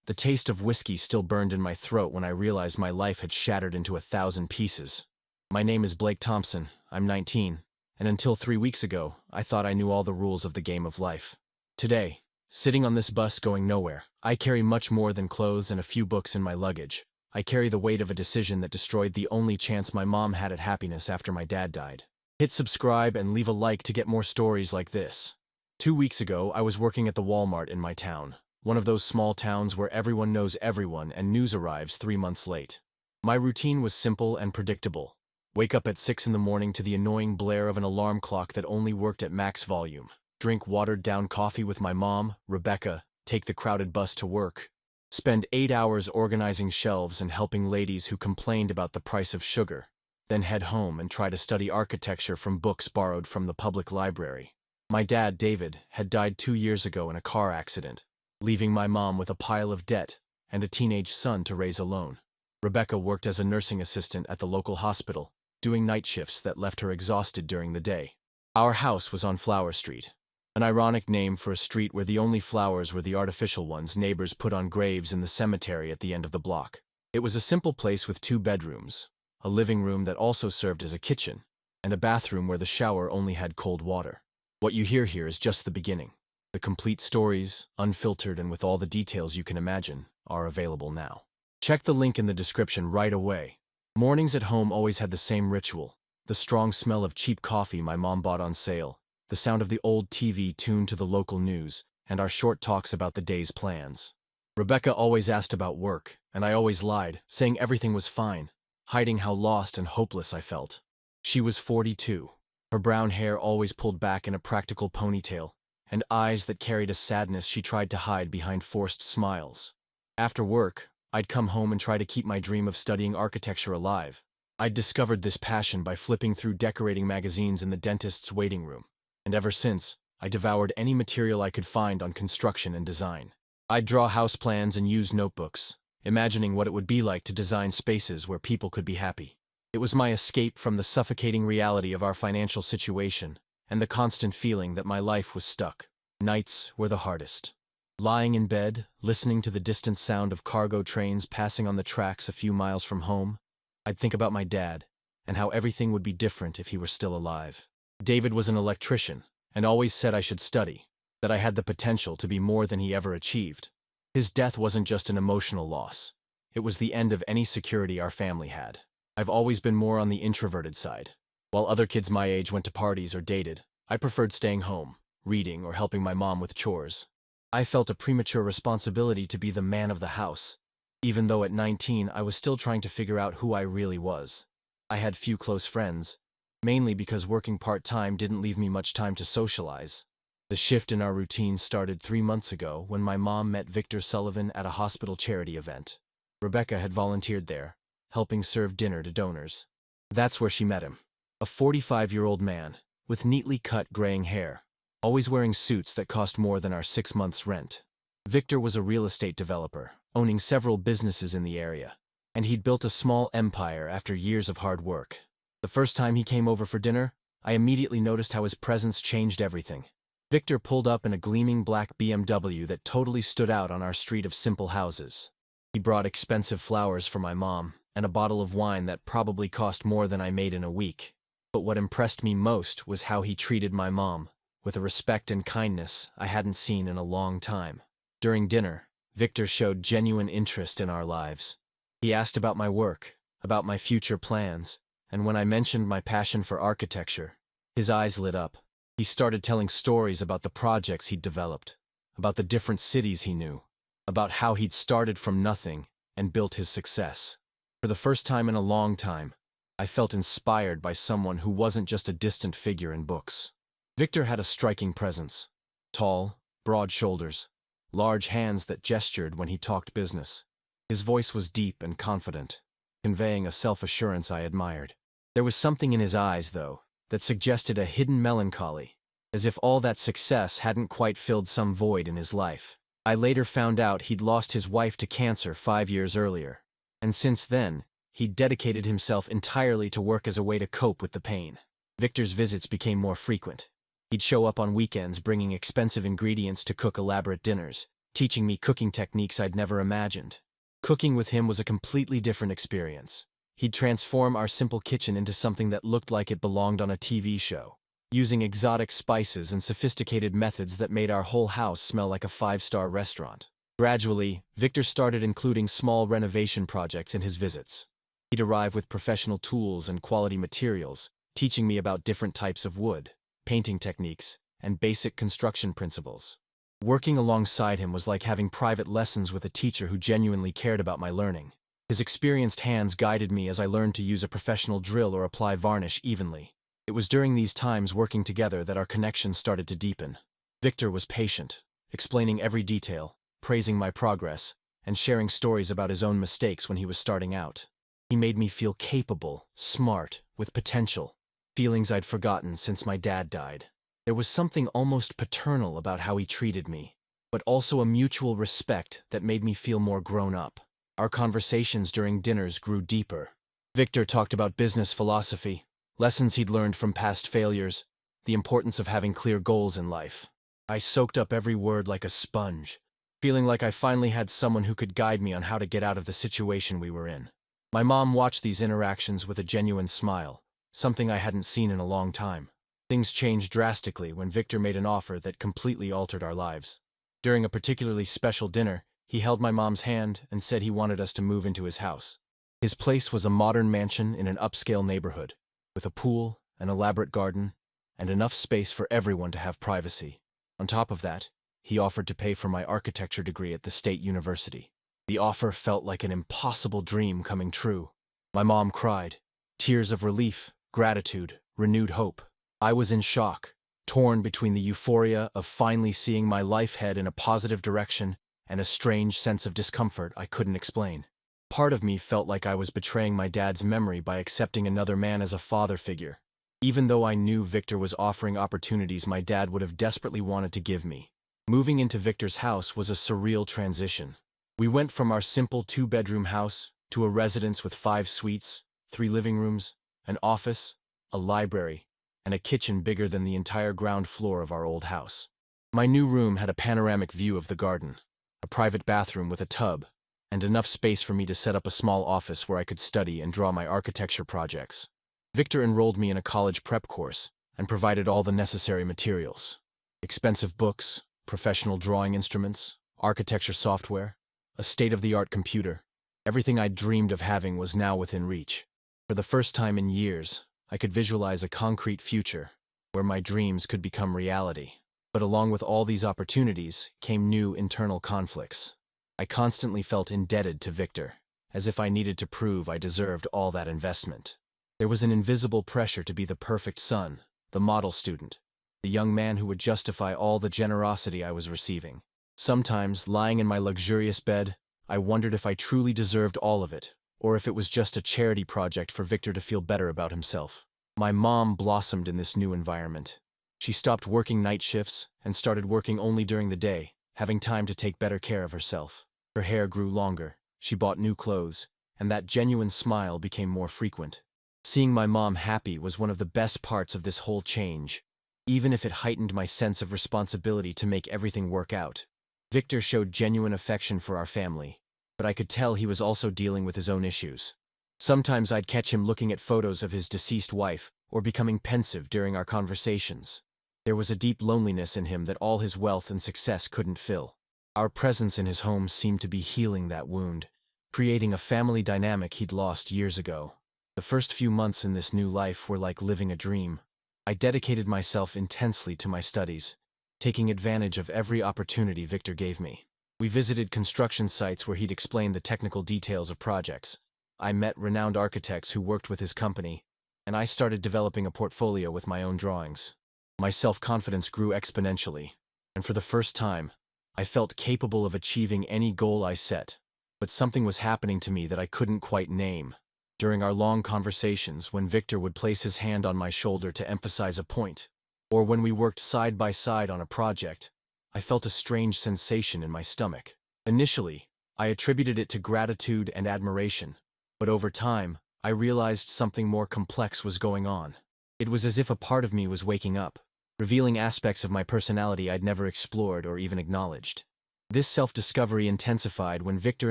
The taste of whiskey still burned in my throat when I realized my life had shattered into 1,000 pieces. My name is Blake Thompson, I'm 19, and until 3 weeks ago, I thought I knew all the rules of the game of life. Today, sitting on this bus going nowhere, I carry much more than clothes and a few books in my luggage. I carry the weight of a decision that destroyed the only chance my mom had at happiness after my dad died. Hit subscribe and leave a like to get more stories like this. 2 weeks ago, I was working at the Walmart in my town, one of those small towns where everyone knows everyone and news arrives 3 months late. My routine was simple and predictable. Wake up at 6 in the morning to the annoying blare of an alarm clock that only worked at max volume. Drink watered-down coffee with my mom, Rebecca, take the crowded bus to work. Spend 8 hours organizing shelves and helping ladies who complained about the price of sugar. Then head home and try to study architecture from books borrowed from the public library. My dad, David, had died 2 years ago in a car accident, leaving my mom with a pile of debt and a teenage son to raise alone. Rebecca worked as a nursing assistant at the local hospital, doing night shifts that left her exhausted during the day. Our house was on Flower Street, an ironic name for a street where the only flowers were the artificial ones neighbors put on graves in the cemetery at the end of the block. It was a simple place with 2 bedrooms, a living room that also served as a kitchen, and a bathroom where the shower only had cold water. What you hear here is just the beginning. The complete stories, unfiltered and with all the details you can imagine, are available now. Check the link in the description right away. Mornings at home always had the same ritual: the strong smell of cheap coffee my mom bought on sale, the sound of the old TV tuned to the local news, and our short talks about the day's plans. Rebecca always asked about work, and I always lied, saying everything was fine, hiding how lost and hopeless I felt. She was 42. Her brown hair always pulled back in a practical ponytail, and eyes that carried a sadness she tried to hide behind forced smiles. After work, I'd come home and try to keep my dream of studying architecture alive. I'd discovered this passion by flipping through decorating magazines in the dentist's waiting room, and ever since, I devoured any material I could find on construction and design. I'd draw house plans and use notebooks, imagining what it would be like to design spaces where people could be happy. It was my escape from the suffocating reality of our financial situation and the constant feeling that my life was stuck. Nights were the hardest. Lying in bed, listening to the distant sound of cargo trains passing on the tracks a few miles from home, I'd think about my dad and how everything would be different if he were still alive. David was an electrician and always said I should study, that I had the potential to be more than he ever achieved. His death wasn't just an emotional loss. It was the end of any security our family had. I've always been more on the introverted side. While other kids my age went to parties or dated, I preferred staying home, reading, or helping my mom with chores. I felt a premature responsibility to be the man of the house, even though at 19 I was still trying to figure out who I really was. I had few close friends, mainly because working part-time didn't leave me much time to socialize. The shift in our routine started 3 months ago when my mom met Victor Sullivan at a hospital charity event. Rebecca had volunteered there, helping serve dinner to donors. That's where she met him. A 45-year-old man, with neatly cut graying hair, always wearing suits that cost more than our 6 months' rent. Victor was a real estate developer, owning several businesses in the area, and he'd built a small empire after years of hard work. The first time he came over for dinner, I immediately noticed how his presence changed everything. Victor pulled up in a gleaming black BMW that totally stood out on our street of simple houses. He brought expensive flowers for my mom, and a bottle of wine that probably cost more than I made in a week. But what impressed me most was how he treated my mom, with a respect and kindness I hadn't seen in a long time. During dinner, Victor showed genuine interest in our lives. He asked about my work, about my future plans, and when I mentioned my passion for architecture, his eyes lit up. He started telling stories about the projects he'd developed, about the different cities he knew, about how he'd started from nothing and built his success. For the first time in a long time, I felt inspired by someone who wasn't just a distant figure in books. Victor had a striking presence. Tall, broad shoulders, large hands that gestured when he talked business. His voice was deep and confident, conveying a self-assurance I admired. There was something in his eyes, though, that suggested a hidden melancholy, as if all that success hadn't quite filled some void in his life. I later found out he'd lost his wife to cancer 5 years earlier, and since then, he'd dedicated himself entirely to work as a way to cope with the pain. Victor's visits became more frequent. He'd show up on weekends bringing expensive ingredients to cook elaborate dinners, teaching me cooking techniques I'd never imagined. Cooking with him was a completely different experience. He'd transform our simple kitchen into something that looked like it belonged on a TV show, using exotic spices and sophisticated methods that made our whole house smell like a five-star restaurant. Gradually, Victor started including small renovation projects in his visits. He'd arrive with professional tools and quality materials, teaching me about different types of wood, painting techniques, and basic construction principles. Working alongside him was like having private lessons with a teacher who genuinely cared about my learning. His experienced hands guided me as I learned to use a professional drill or apply varnish evenly. It was during these times working together that our connection started to deepen. Victor was patient, explaining every detail, praising my progress, and sharing stories about his own mistakes when he was starting out. He made me feel capable, smart, with potential, feelings I'd forgotten since my dad died. There was something almost paternal about how he treated me, but also a mutual respect that made me feel more grown up. Our conversations during dinners grew deeper. Victor talked about business philosophy, lessons he'd learned from past failures, the importance of having clear goals in life. I soaked up every word like a sponge, feeling like I finally had someone who could guide me on how to get out of the situation we were in. My mom watched these interactions with a genuine smile, something I hadn't seen in a long time. Things changed drastically when Victor made an offer that completely altered our lives. During a particularly special dinner, he held my mom's hand and said he wanted us to move into his house. His place was a modern mansion in an upscale neighborhood, with a pool, an elaborate garden, and enough space for everyone to have privacy. On top of that, he offered to pay for my architecture degree at the state university. The offer felt like an impossible dream coming true. My mom cried, tears of relief, gratitude, renewed hope. I was in shock, torn between the euphoria of finally seeing my life head in a positive direction and a strange sense of discomfort I couldn't explain. Part of me felt like I was betraying my dad's memory by accepting another man as a father figure, even though I knew Victor was offering opportunities my dad would have desperately wanted to give me. Moving into Victor's house was a surreal transition. We went from our simple two-bedroom house to a residence with 5 suites, 3 living rooms, an office, a library, and a kitchen bigger than the entire ground floor of our old house. My new room had a panoramic view of the garden, a private bathroom with a tub, and enough space for me to set up a small office where I could study and draw my architecture projects. Victor enrolled me in a college prep course and provided all the necessary materials: expensive books, professional drawing instruments, architecture software, a state-of-the-art computer. Everything I'd dreamed of having was now within reach. For the first time in years, I could visualize a concrete future where my dreams could become reality. But along with all these opportunities came new internal conflicts. I constantly felt indebted to Victor, as if I needed to prove I deserved all that investment. There was an invisible pressure to be the perfect son, the model student, the young man who would justify all the generosity I was receiving. Sometimes, lying in my luxurious bed, I wondered if I truly deserved all of it, or if it was just a charity project for Victor to feel better about himself. My mom blossomed in this new environment. She stopped working night shifts and started working only during the day, having time to take better care of herself. Her hair grew longer, she bought new clothes, and that genuine smile became more frequent. Seeing my mom happy was one of the best parts of this whole change, even if it heightened my sense of responsibility to make everything work out. Victor showed genuine affection for our family, but I could tell he was also dealing with his own issues. Sometimes I'd catch him looking at photos of his deceased wife or becoming pensive during our conversations. There was a deep loneliness in him that all his wealth and success couldn't fill. Our presence in his home seemed to be healing that wound, creating a family dynamic he'd lost years ago. The first few months in this new life were like living a dream. I dedicated myself intensely to my studies, taking advantage of every opportunity Victor gave me. We visited construction sites where he'd explain the technical details of projects. I met renowned architects who worked with his company, and I started developing a portfolio with my own drawings. My self-confidence grew exponentially, and for the first time, I felt capable of achieving any goal I set. But something was happening to me that I couldn't quite name. During our long conversations, when Victor would place his hand on my shoulder to emphasize a point, or when we worked side by side on a project, I felt a strange sensation in my stomach. Initially, I attributed it to gratitude and admiration, but over time, I realized something more complex was going on. It was as if a part of me was waking up, revealing aspects of my personality I'd never explored or even acknowledged. This self-discovery intensified when Victor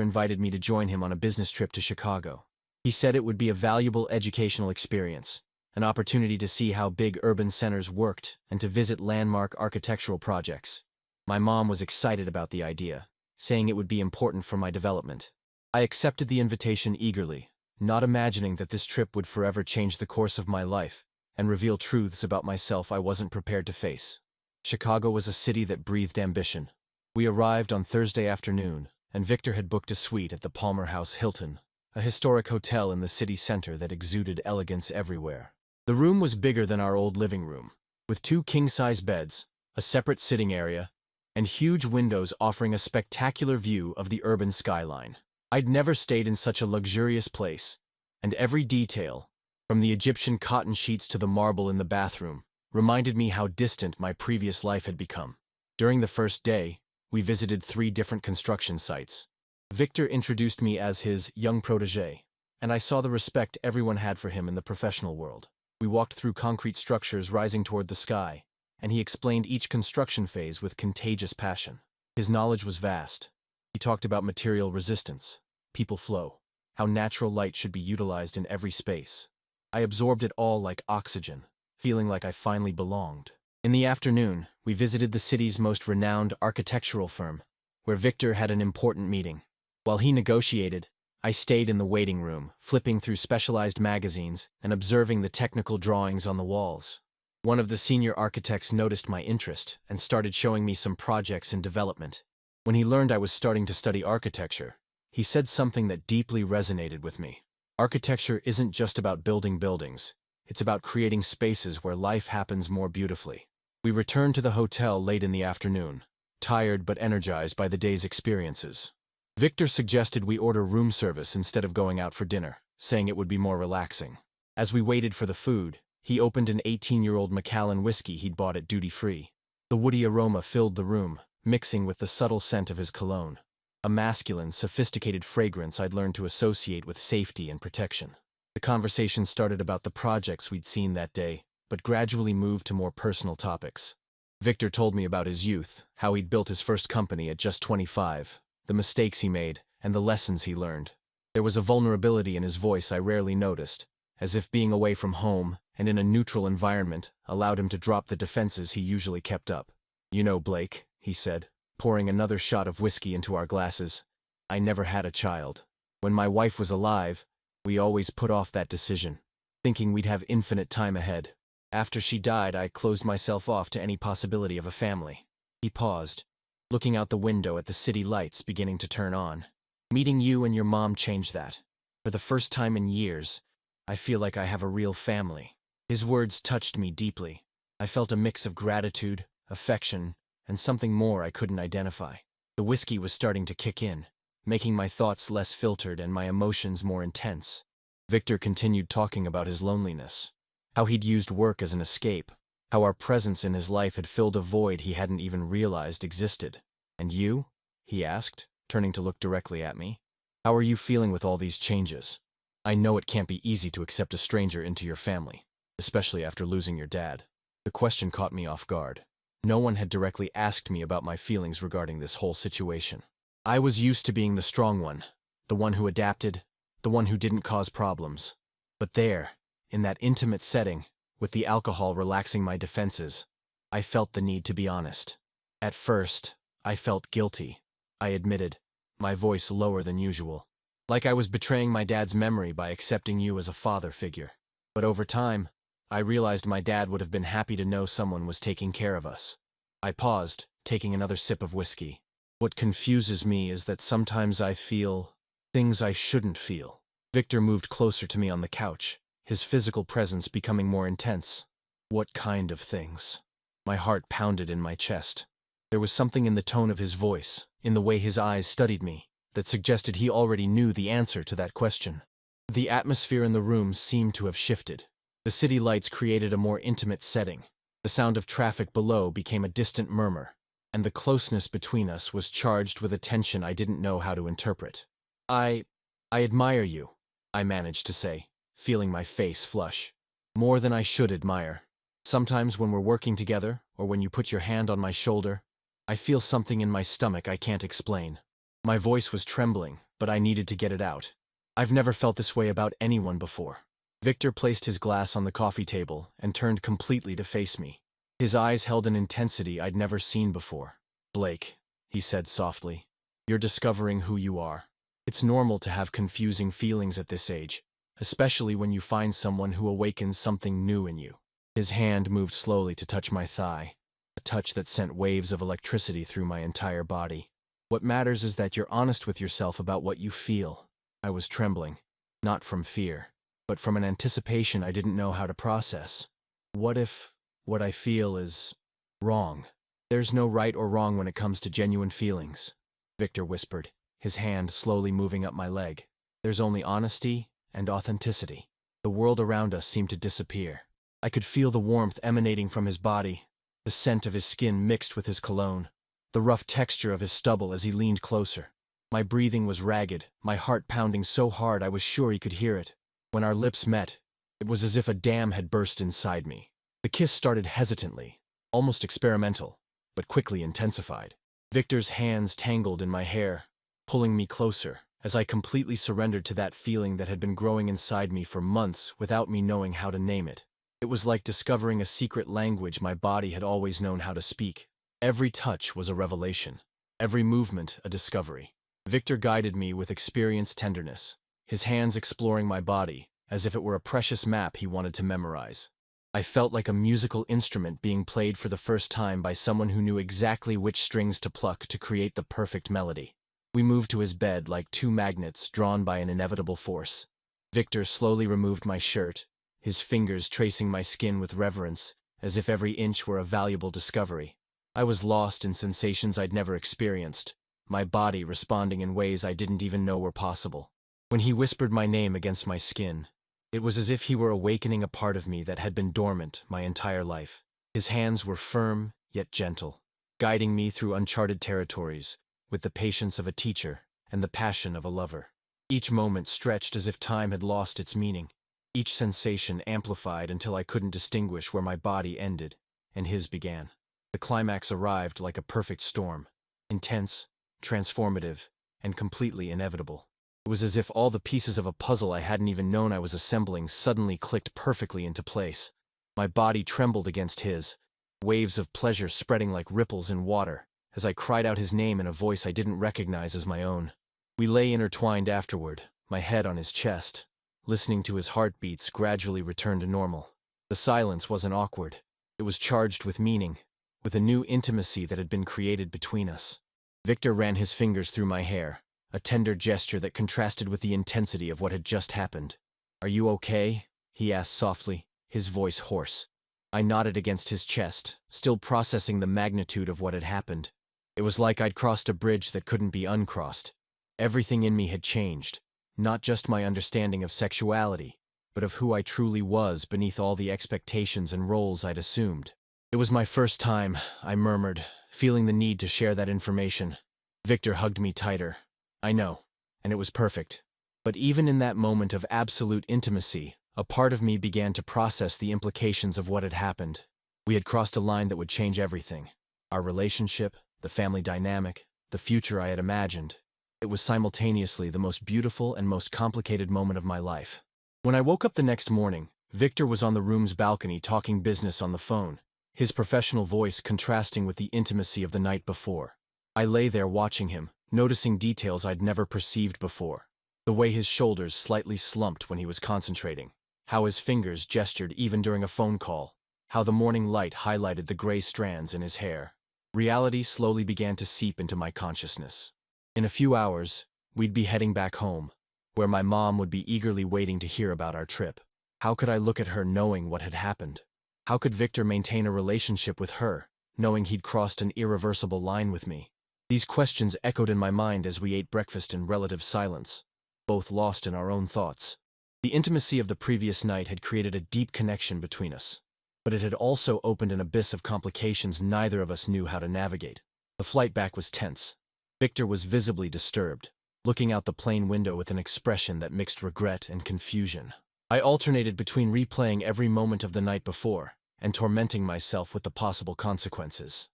invited me to join him on a business trip to Chicago. He said it would be a valuable educational experience, an opportunity to see how big urban centers worked and to visit landmark architectural projects. My mom was excited about the idea, saying it would be important for my development. I accepted the invitation eagerly, not imagining that this trip would forever change the course of my life and reveal truths about myself I wasn't prepared to face. Chicago was a city that breathed ambition. We arrived on Thursday afternoon, and Victor had booked a suite at the Palmer House Hilton, a historic hotel in the city center that exuded elegance everywhere. The room was bigger than our old living room, with 2 king-size beds, a separate sitting area, and huge windows offering a spectacular view of the urban skyline. I'd never stayed in such a luxurious place, and every detail, from the Egyptian cotton sheets to the marble in the bathroom, reminded me how distant my previous life had become. During the first day, we visited 3 different construction sites. Victor introduced me as his young protégé, and I saw the respect everyone had for him in the professional world. We walked through concrete structures rising toward the sky, and he explained each construction phase with contagious passion. His knowledge was vast. He talked about material resistance, people flow, how natural light should be utilized in every space. I absorbed it all like oxygen, feeling like I finally belonged. In the afternoon, we visited the city's most renowned architectural firm, where Victor had an important meeting. While he negotiated, I stayed in the waiting room, flipping through specialized magazines and observing the technical drawings on the walls. One of the senior architects noticed my interest and started showing me some projects in development. When he learned I was starting to study architecture, he said something that deeply resonated with me. Architecture isn't just about building buildings. It's about creating spaces where life happens more beautifully. We returned to the hotel late in the afternoon, tired but energized by the day's experiences. Victor suggested we order room service instead of going out for dinner, saying it would be more relaxing. As we waited for the food, he opened an 18-year-old Macallan whiskey he'd bought at duty-free. The woody aroma filled the room, mixing with the subtle scent of his cologne, a masculine, sophisticated fragrance I'd learned to associate with safety and protection. The conversation started about the projects we'd seen that day, but gradually moved to more personal topics. Victor told me about his youth, how he'd built his first company at just 25, the mistakes he made, and the lessons he learned. There was a vulnerability in his voice I rarely noticed, as if being away from home and in a neutral environment allowed him to drop the defenses he usually kept up. "You know, Blake," he said, pouring another shot of whiskey into our glasses, "I never had a child. When my wife was alive, we always put off that decision, thinking we'd have infinite time ahead. After she died, I closed myself off to any possibility of a family." He paused, looking out the window at the city lights beginning to turn on. "Meeting you and your mom changed that. For the first time in years, I feel like I have a real family." His words touched me deeply. I felt a mix of gratitude, affection, and something more I couldn't identify. The whiskey was starting to kick in, making my thoughts less filtered and my emotions more intense. Victor continued talking about his loneliness, how he'd used work as an escape, how our presence in his life had filled a void he hadn't even realized existed. "And you?" he asked, turning to look directly at me. "How are you feeling with all these changes? I know it can't be easy to accept a stranger into your family, especially after losing your dad." The question caught me off guard. No one had directly asked me about my feelings regarding this whole situation. I was used to being the strong one, the one who adapted, the one who didn't cause problems. But there, in that intimate setting, with the alcohol relaxing my defenses, I felt the need to be honest. At first, I felt guilty, I admitted, my voice lower than usual, like I was betraying my dad's memory by accepting you as a father figure. But over time, I realized my dad would have been happy to know someone was taking care of us. I paused, taking another sip of whiskey. "What confuses me is that sometimes I feel things I shouldn't feel." Victor moved closer to me on the couch, his physical presence becoming more intense. "What kind of things?" My heart pounded in my chest. There was something in the tone of his voice, in the way his eyes studied me, that suggested he already knew the answer to that question. The atmosphere in the room seemed to have shifted. The city lights created a more intimate setting. The sound of traffic below became a distant murmur, and the closeness between us was charged with a tension I didn't know how to interpret. I admire you," I managed to say, feeling my face flush. "More than I should admire. Sometimes when we're working together, or when you put your hand on my shoulder, I feel something in my stomach I can't explain. My voice was trembling, but I needed to get it out. I've never felt this way about anyone before. Victor placed his glass on the coffee table and turned completely to face me. His eyes held an intensity I'd never seen before. "Blake," he said softly, "you're discovering who you are. It's normal to have confusing feelings at this age, especially when you find someone who awakens something new in you." His hand moved slowly to touch my thigh, a touch that sent waves of electricity through my entire body. "What matters is that you're honest with yourself about what you feel." I was trembling, not from fear, but from an anticipation I didn't know how to process. What if what I feel is wrong? "There's no right or wrong when it comes to genuine feelings," Victor whispered, his hand slowly moving up my leg. "There's only honesty and authenticity." The world around us seemed to disappear. I could feel the warmth emanating from his body, the scent of his skin mixed with his cologne, the rough texture of his stubble as he leaned closer. My breathing was ragged, my heart pounding so hard I was sure he could hear it. When our lips met, it was as if a dam had burst inside me. The kiss started hesitantly, almost experimental, but quickly intensified. Victor's hands tangled in my hair, pulling me closer, as I completely surrendered to that feeling that had been growing inside me for months without me knowing how to name it. It was like discovering a secret language my body had always known how to speak. Every touch was a revelation, every movement a discovery. Victor guided me with experienced tenderness, his hands exploring my body, as if it were a precious map he wanted to memorize. I felt like a musical instrument being played for the first time by someone who knew exactly which strings to pluck to create the perfect melody. We moved to his bed like two magnets drawn by an inevitable force. Victor slowly removed my shirt, his fingers tracing my skin with reverence, as if every inch were a valuable discovery. I was lost in sensations I'd never experienced, my body responding in ways I didn't even know were possible. When he whispered my name against my skin, it was as if he were awakening a part of me that had been dormant my entire life. His hands were firm, yet gentle, guiding me through uncharted territories, with the patience of a teacher and the passion of a lover. Each moment stretched as if time had lost its meaning, each sensation amplified until I couldn't distinguish where my body ended and his began. The climax arrived like a perfect storm, intense, transformative, and completely inevitable. It was as if all the pieces of a puzzle I hadn't even known I was assembling suddenly clicked perfectly into place. My body trembled against his, waves of pleasure spreading like ripples in water, as I cried out his name in a voice I didn't recognize as my own. We lay intertwined afterward, my head on his chest, listening to his heartbeats gradually return to normal. The silence wasn't awkward. It was charged with meaning, with a new intimacy that had been created between us. Victor ran his fingers through my hair, a tender gesture that contrasted with the intensity of what had just happened. "Are you okay?" he asked softly, his voice hoarse. I nodded against his chest, still processing the magnitude of what had happened. It was like I'd crossed a bridge that couldn't be uncrossed. Everything in me had changed, not just my understanding of sexuality, but of who I truly was beneath all the expectations and roles I'd assumed. "It was my first time," I murmured, feeling the need to share that information. Victor hugged me tighter. "I know, and it was perfect." But even in that moment of absolute intimacy, a part of me began to process the implications of what had happened. We had crossed a line that would change everything. Our relationship, the family dynamic, the future I had imagined. It was simultaneously the most beautiful and most complicated moment of my life. When I woke up the next morning, Victor was on the room's balcony talking business on the phone, his professional voice contrasting with the intimacy of the night before. I lay there watching him, noticing details I'd never perceived before. The way his shoulders slightly slumped when he was concentrating, how his fingers gestured even during a phone call, how the morning light highlighted the gray strands in his hair. Reality slowly began to seep into my consciousness. In a few hours, we'd be heading back home, where my mom would be eagerly waiting to hear about our trip. How could I look at her knowing what had happened? How could Victor maintain a relationship with her, knowing he'd crossed an irreversible line with me? These questions echoed in my mind as we ate breakfast in relative silence, both lost in our own thoughts. The intimacy of the previous night had created a deep connection between us, but it had also opened an abyss of complications neither of us knew how to navigate. The flight back was tense. Victor was visibly disturbed, looking out the plane window with an expression that mixed regret and confusion. I alternated between replaying every moment of the night before and tormenting myself with the possible consequences.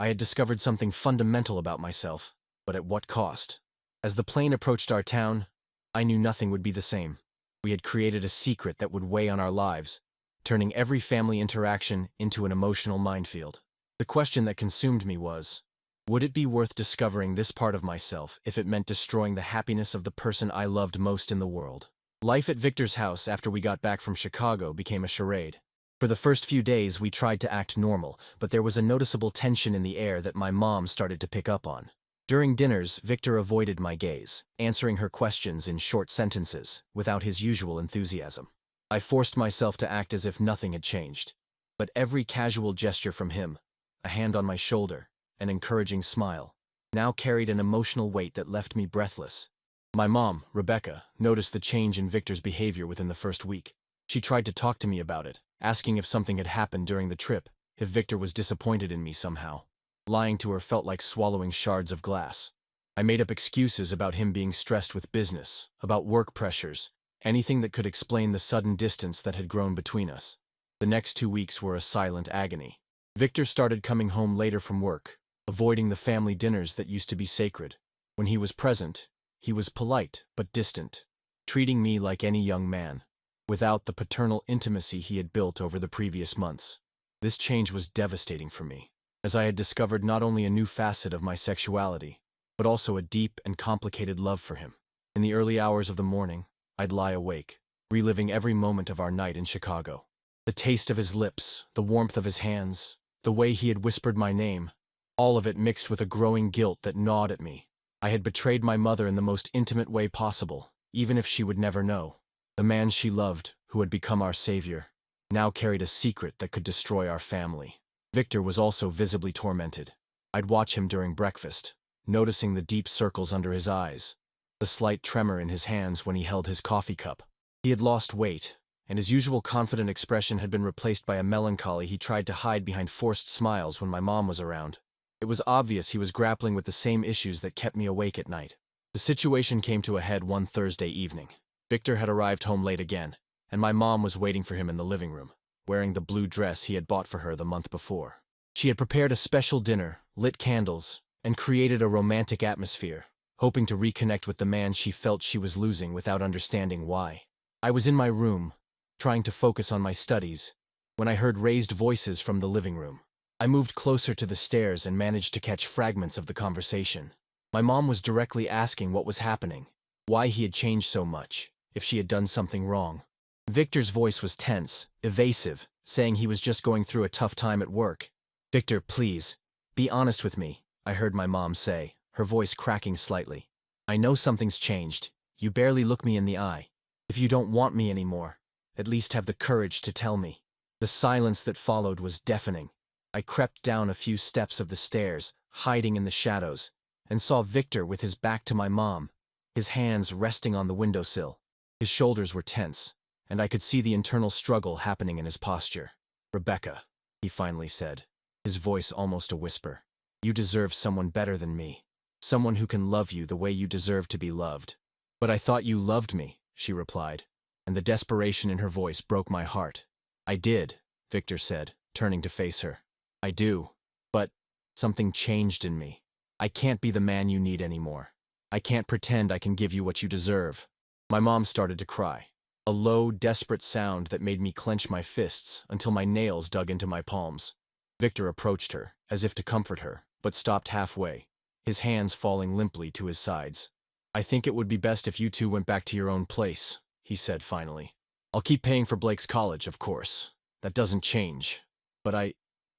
I had discovered something fundamental about myself, but at what cost? As the plane approached our town, I knew nothing would be the same. We had created a secret that would weigh on our lives, turning every family interaction into an emotional minefield. The question that consumed me was, would it be worth discovering this part of myself if it meant destroying the happiness of the person I loved most in the world? Life at Victor's house after we got back from Chicago became a charade. For the first few days, we tried to act normal, but there was a noticeable tension in the air that my mom started to pick up on. During dinners, Victor avoided my gaze, answering her questions in short sentences, without his usual enthusiasm. I forced myself to act as if nothing had changed. But every casual gesture from him, a hand on my shoulder, an encouraging smile, now carried an emotional weight that left me breathless. My mom, Rebecca, noticed the change in Victor's behavior within the first week. She tried to talk to me about it, asking if something had happened during the trip, if Victor was disappointed in me somehow. Lying to her felt like swallowing shards of glass. I made up excuses about him being stressed with business, about work pressures, anything that could explain the sudden distance that had grown between us. The next 2 weeks were a silent agony. Victor started coming home later from work, avoiding the family dinners that used to be sacred. When he was present, he was polite but distant, treating me like any young man, without the paternal intimacy he had built over the previous months. This change was devastating for me, as I had discovered not only a new facet of my sexuality, but also a deep and complicated love for him. In the early hours of the morning, I'd lie awake, reliving every moment of our night in Chicago. The taste of his lips, the warmth of his hands, the way he had whispered my name, all of it mixed with a growing guilt that gnawed at me. I had betrayed my mother in the most intimate way possible, even if she would never know. The man she loved, who had become our savior, now carried a secret that could destroy our family. Victor was also visibly tormented. I'd watch him during breakfast, noticing the deep circles under his eyes, the slight tremor in his hands when he held his coffee cup. He had lost weight, and his usual confident expression had been replaced by a melancholy he tried to hide behind forced smiles when my mom was around. It was obvious he was grappling with the same issues that kept me awake at night. The situation came to a head one Thursday evening. Victor had arrived home late again, and my mom was waiting for him in the living room, wearing the blue dress he had bought for her the month before. She had prepared a special dinner, lit candles, and created a romantic atmosphere, hoping to reconnect with the man she felt she was losing without understanding why. I was in my room, trying to focus on my studies, when I heard raised voices from the living room. I moved closer to the stairs and managed to catch fragments of the conversation. My mom was directly asking what was happening, why he had changed so much, if she had done something wrong. Victor's voice was tense, evasive, saying he was just going through a tough time at work. "Victor, please, be honest with me," I heard my mom say, her voice cracking slightly. "I know something's changed. You barely look me in the eye. If you don't want me anymore, at least have the courage to tell me." The silence that followed was deafening. I crept down a few steps of the stairs, hiding in the shadows, and saw Victor with his back to my mom, his hands resting on the windowsill. His shoulders were tense, and I could see the internal struggle happening in his posture. "Rebecca," he finally said, his voice almost a whisper, "you deserve someone better than me, someone who can love you the way you deserve to be loved." "But I thought you loved me," she replied, and the desperation in her voice broke my heart. "I did," Victor said, turning to face her. "I do. But something changed in me. I can't be the man you need anymore. I can't pretend I can give you what you deserve." My mom started to cry, a low, desperate sound that made me clench my fists until my nails dug into my palms. Victor approached her, as if to comfort her, but stopped halfway, his hands falling limply to his sides. "I think it would be best if you two went back to your own place," he said finally. "I'll keep paying for Blake's college, of course. That doesn't change. But I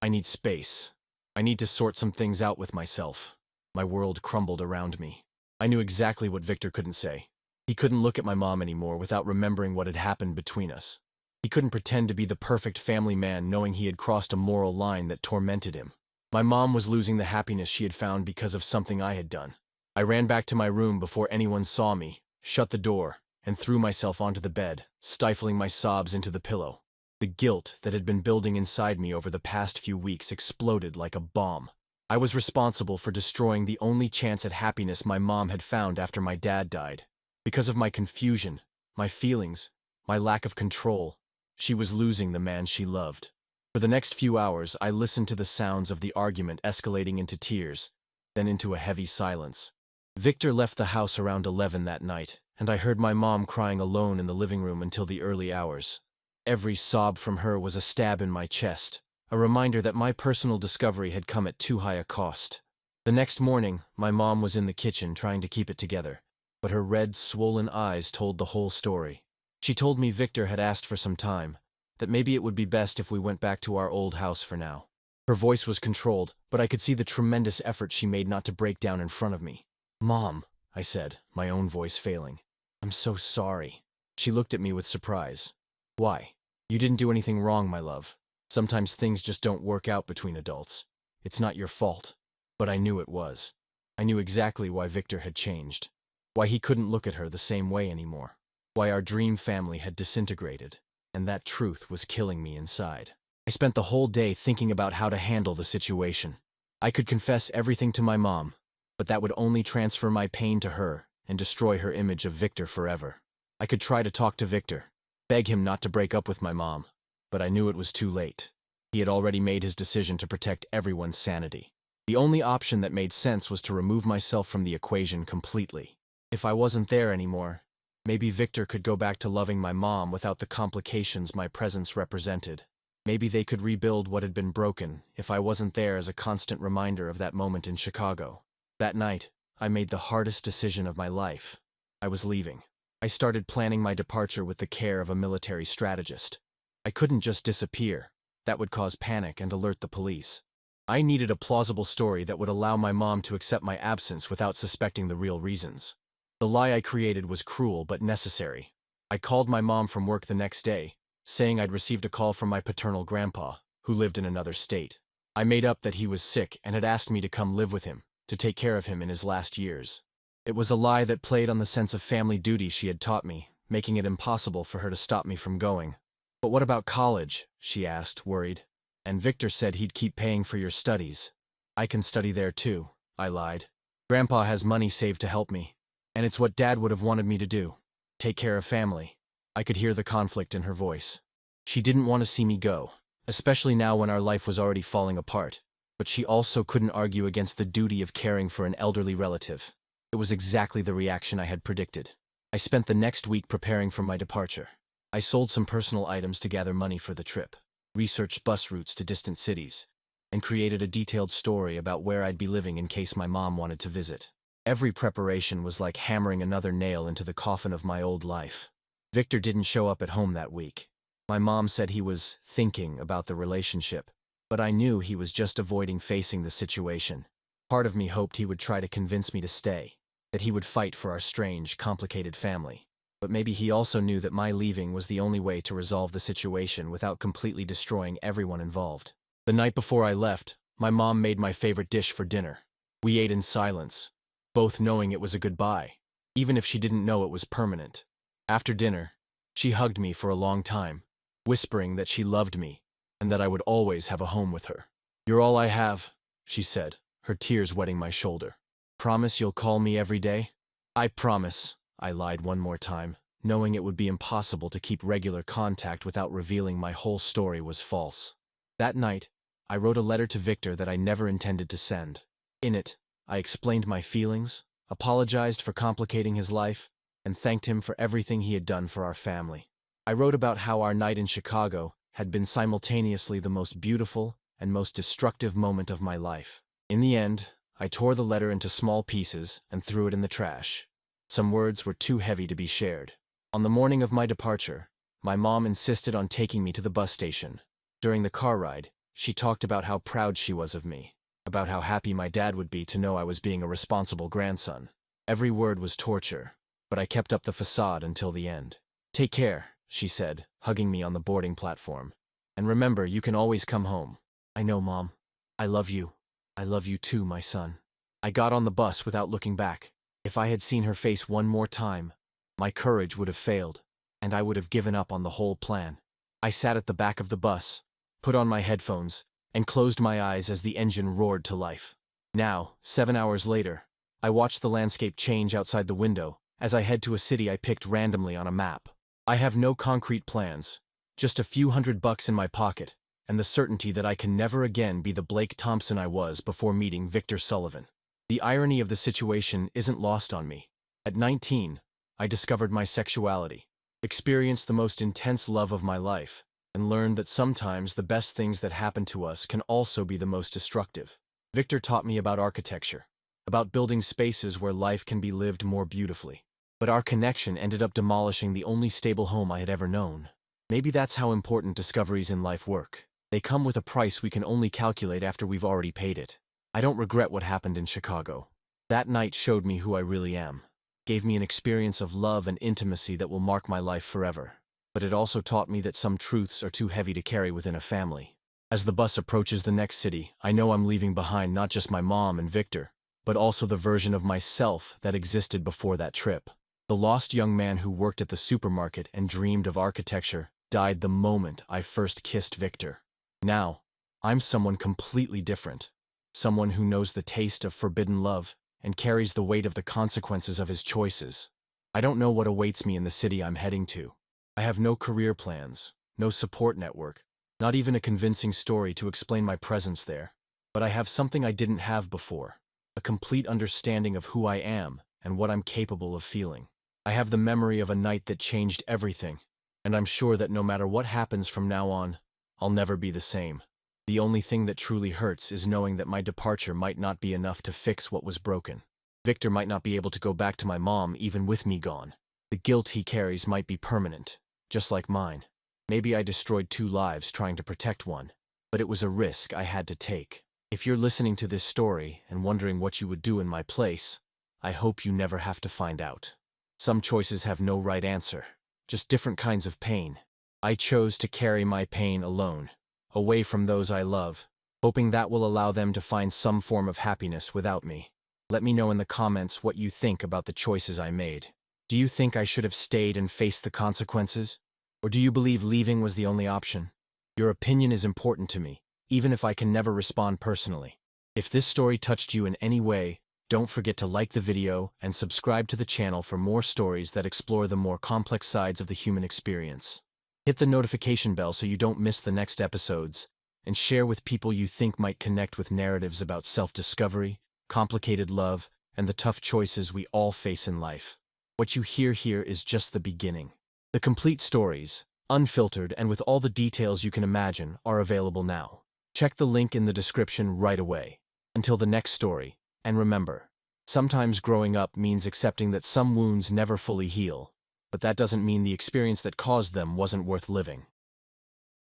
need space. I need to sort some things out with myself." My world crumbled around me. I knew exactly what Victor couldn't say. He couldn't look at my mom anymore without remembering what had happened between us. He couldn't pretend to be the perfect family man knowing he had crossed a moral line that tormented him. My mom was losing the happiness she had found because of something I had done. I ran back to my room before anyone saw me, shut the door, and threw myself onto the bed, stifling my sobs into the pillow. The guilt that had been building inside me over the past few weeks exploded like a bomb. I was responsible for destroying the only chance at happiness my mom had found after my dad died. Because of my confusion, my feelings, my lack of control, she was losing the man she loved. For the next few hours, I listened to the sounds of the argument escalating into tears, then into a heavy silence. Victor left the house around 11 that night, and I heard my mom crying alone in the living room until the early hours. Every sob from her was a stab in my chest, a reminder that my personal discovery had come at too high a cost. The next morning, my mom was in the kitchen trying to keep it together, but her red, swollen eyes told the whole story. She told me Victor had asked for some time, that maybe it would be best if we went back to our old house for now. Her voice was controlled, but I could see the tremendous effort she made not to break down in front of me. "Mom," I said, my own voice failing. "I'm so sorry." She looked at me with surprise. "Why? You didn't do anything wrong, my love. Sometimes things just don't work out between adults. It's not your fault." But I knew it was. I knew exactly why Victor had changed. Why he couldn't look at her the same way anymore. Why our dream family had disintegrated. And that truth was killing me inside. I spent the whole day thinking about how to handle the situation. I could confess everything to my mom, but that would only transfer my pain to her and destroy her image of Victor forever. I could try to talk to Victor, beg him not to break up with my mom, but I knew it was too late. He had already made his decision to protect everyone's sanity. The only option that made sense was to remove myself from the equation completely. If I wasn't there anymore, maybe Victor could go back to loving my mom without the complications my presence represented. Maybe they could rebuild what had been broken if I wasn't there as a constant reminder of that moment in Chicago. That night, I made the hardest decision of my life. I was leaving. I started planning my departure with the care of a military strategist. I couldn't just disappear. That would cause panic and alert the police. I needed a plausible story that would allow my mom to accept my absence without suspecting the real reasons. The lie I created was cruel but necessary. I called my mom from work the next day, saying I'd received a call from my paternal grandpa, who lived in another state. I made up that he was sick and had asked me to come live with him, to take care of him in his last years. It was a lie that played on the sense of family duty she had taught me, making it impossible for her to stop me from going. "But what about college?" she asked, worried. "And Victor said he'd keep paying for your studies." "I can study there too," I lied. "Grandpa has money saved to help me, and it's what Dad would have wanted me to do. Take care of family." I could hear the conflict in her voice. She didn't want to see me go, especially now when our life was already falling apart. But she also couldn't argue against the duty of caring for an elderly relative. It was exactly the reaction I had predicted. I spent the next week preparing for my departure. I sold some personal items to gather money for the trip, researched bus routes to distant cities, and created a detailed story about where I'd be living in case my mom wanted to visit. Every preparation was like hammering another nail into the coffin of my old life. Victor didn't show up at home that week. My mom said he was thinking about the relationship, but I knew he was just avoiding facing the situation. Part of me hoped he would try to convince me to stay, that he would fight for our strange, complicated family. But maybe he also knew that my leaving was the only way to resolve the situation without completely destroying everyone involved. The night before I left, my mom made my favorite dish for dinner. We ate in silence, both knowing it was a goodbye, even if she didn't know it was permanent. After dinner, she hugged me for a long time, whispering that she loved me and that I would always have a home with her. "You're all I have," she said, her tears wetting my shoulder. "Promise you'll call me every day?" "I promise," I lied one more time, knowing it would be impossible to keep regular contact without revealing my whole story was false. That night, I wrote a letter to Victor that I never intended to send. In it, I explained my feelings, apologized for complicating his life, and thanked him for everything he had done for our family. I wrote about how our night in Chicago had been simultaneously the most beautiful and most destructive moment of my life. In the end, I tore the letter into small pieces and threw it in the trash. Some words were too heavy to be shared. On the morning of my departure, my mom insisted on taking me to the bus station. During the car ride, she talked about how proud she was of me, about how happy my dad would be to know I was being a responsible grandson. Every word was torture, but I kept up the facade until the end. "Take care," she said, hugging me on the boarding platform. "And remember, you can always come home." "I know, Mom. I love you. I love you too, my son." I got on the bus without looking back. If I had seen her face one more time, my courage would have failed, and I would have given up on the whole plan. I sat at the back of the bus, put on my headphones, and closed my eyes as the engine roared to life. Now, 7 hours later, I watched the landscape change outside the window as I head to a city I picked randomly on a map. I have no concrete plans, just a few $100 in my pocket, and the certainty that I can never again be the Blake Thompson I was before meeting Victor Sullivan. The irony of the situation isn't lost on me. At 19, I discovered my sexuality, experienced the most intense love of my life, and learned that sometimes the best things that happen to us can also be the most destructive. Victor taught me about architecture, about building spaces where life can be lived more beautifully. But our connection ended up demolishing the only stable home I had ever known. Maybe that's how important discoveries in life work. They come with a price we can only calculate after we've already paid it. I don't regret what happened in Chicago. That night showed me who I really am, gave me an experience of love and intimacy that will mark my life forever. But it also taught me that some truths are too heavy to carry within a family. As the bus approaches the next city, I know I'm leaving behind not just my mom and Victor, but also the version of myself that existed before that trip. The lost young man who worked at the supermarket and dreamed of architecture died the moment I first kissed Victor. Now, I'm someone completely different. Someone who knows the taste of forbidden love and carries the weight of the consequences of his choices. I don't know what awaits me in the city I'm heading to. I have no career plans, no support network, not even a convincing story to explain my presence there. But I have something I didn't have before, a complete understanding of who I am and what I'm capable of feeling. I have the memory of a night that changed everything, and I'm sure that no matter what happens from now on, I'll never be the same. The only thing that truly hurts is knowing that my departure might not be enough to fix what was broken. Victor might not be able to go back to my mom even with me gone. The guilt he carries might be permanent, just like mine. Maybe I destroyed 2 lives trying to protect one, but it was a risk I had to take. If you're listening to this story and wondering what you would do in my place, I hope you never have to find out. Some choices have no right answer, just different kinds of pain. I chose to carry my pain alone, away from those I love, hoping that will allow them to find some form of happiness without me. Let me know in the comments what you think about the choices I made. Do you think I should have stayed and faced the consequences? Or do you believe leaving was the only option? Your opinion is important to me, even if I can never respond personally. If this story touched you in any way, don't forget to like the video and subscribe to the channel for more stories that explore the more complex sides of the human experience. Hit the notification bell so you don't miss the next episodes, and share with people you think might connect with narratives about self-discovery, complicated love, and the tough choices we all face in life. What you hear here is just the beginning. The complete stories, unfiltered and with all the details you can imagine, are available now. Check the link in the description right away. Until the next story, and remember, sometimes growing up means accepting that some wounds never fully heal, but that doesn't mean the experience that caused them wasn't worth living.